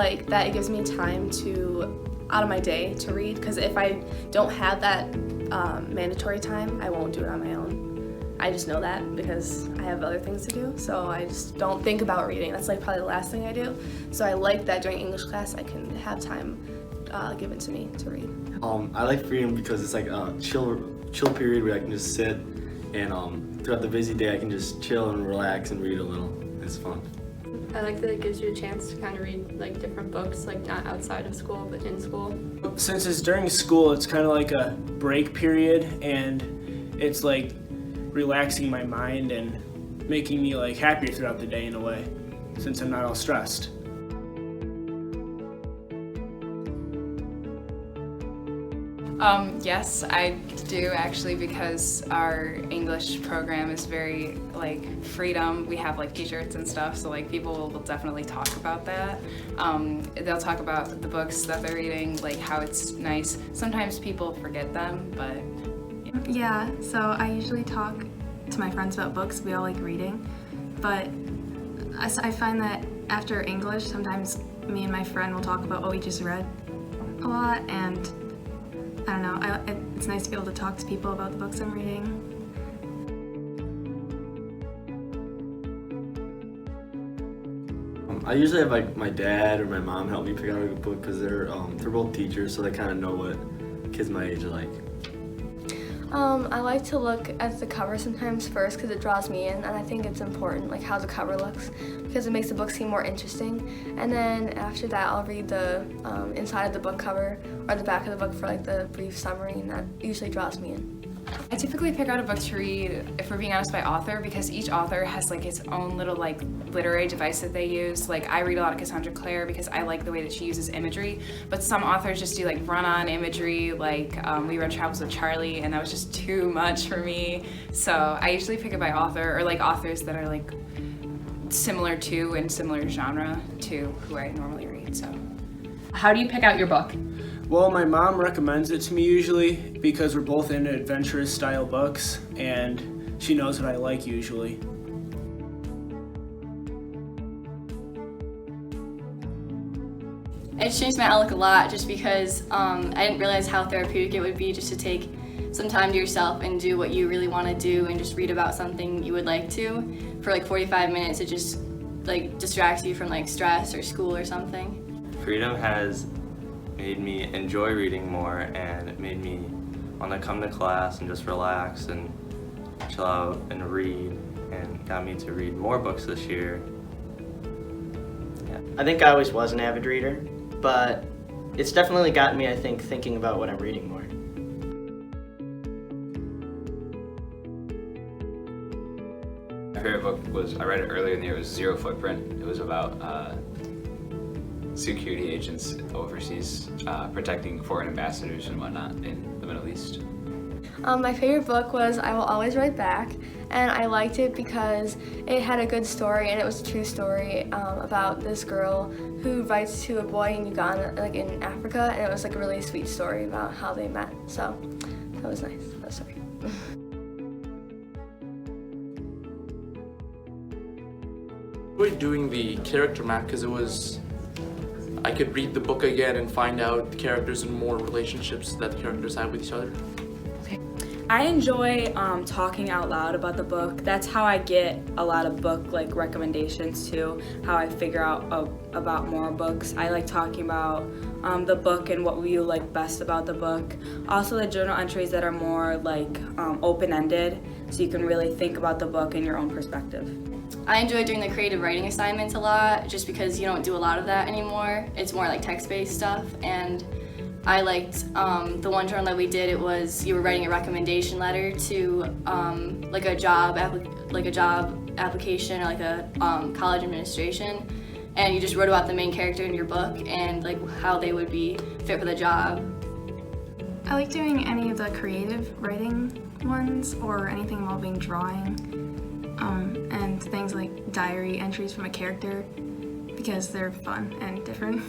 like that it gives me time out of my day to read, because if I don't have that mandatory time, I won't do it on my own. I just know that because I have other things to do, so I just don't think about reading. That's like probably the last thing I do. So I like that during English class I can have time given to me to read. I like fREADom because it's like a chill period where I can just sit and throughout the busy day I can just chill and relax and read a little. It's fun. I like that it gives you a chance to kind of read like different books, like not outside of school but in school. Since it's during school, it's kind of like a break period, and it's like relaxing my mind and making me like happier throughout the day in a way, since I'm not all stressed. Yes, I do actually, because our English program is very like fREADom. We have like t-shirts and stuff, so like people will definitely talk about that. They'll talk about the books that they're reading, like how it's nice. Sometimes people forget them, but yeah, so I usually talk to my friends about books. We all like reading, but I find that after English, sometimes me and my friend will talk about what we just read a lot, and I don't know, it's nice to be able to talk to people about the books I'm reading. I usually have like my dad or my mom help me pick out a good book because they're both teachers, so they kind of know what kids my age are like. I like to look at the cover sometimes first because it draws me in, and I think it's important, like how the cover looks, because it makes the book seem more interesting. And then after that, I'll read the inside of the book cover or the back of the book for like the brief summary, and that usually draws me in. I typically pick out a book to read, if we're being honest, by author, because each author has like its own little like literary device that they use. Like I read a lot of Cassandra Clare because I like the way that she uses imagery, but some authors just do like run-on imagery, like we read Travels with Charlie, and that was just too much for me. So I usually pick it by author, or like authors that are like similar to and similar genre to who I normally read. So how do you pick out your book? Well, my mom recommends it to me usually because we're both into adventurous style books, and she knows what I like usually. It's changed my outlook a lot just because I didn't realize how therapeutic it would be just to take some time to yourself and do what you really want to do and just read about something you would like to for like 45 minutes. It just like distracts you from like stress or school or something. fREADom has made me enjoy reading more, and it made me want to come to class and just relax and chill out and read, and got me to read more books this year. Yeah. I think I always was an avid reader, but it's definitely gotten me, I think, thinking about what I'm reading more. My favorite book was, I read it earlier in the year, it was Zero Footprint. It was about security agents overseas protecting foreign ambassadors and whatnot in the Middle East. My favorite book was I Will Always Write Back, and I liked it because it had a good story, and it was a true story about this girl who writes to a boy in Uganda, like in Africa, and it was like a really sweet story about how they met. So that was nice, that story. I enjoyed doing the character map because I could read the book again and find out the characters and more relationships that the characters have with each other. I enjoy talking out loud about the book. That's how I get a lot of book like recommendations too, how I figure out about more books. I like talking about the book and what you like best about the book. Also the journal entries that are more like open-ended, so you can really think about the book in your own perspective. I enjoy doing the creative writing assignments a lot just because you don't do a lot of that anymore. It's more like text-based stuff, and I liked the one journal that we did. It was you were writing a recommendation letter to like a job application or like a college administration, and you just wrote about the main character in your book and like how they would be fit for the job. I like doing any of the creative writing ones or anything involving drawing and things like diary entries from a character because they're fun and different.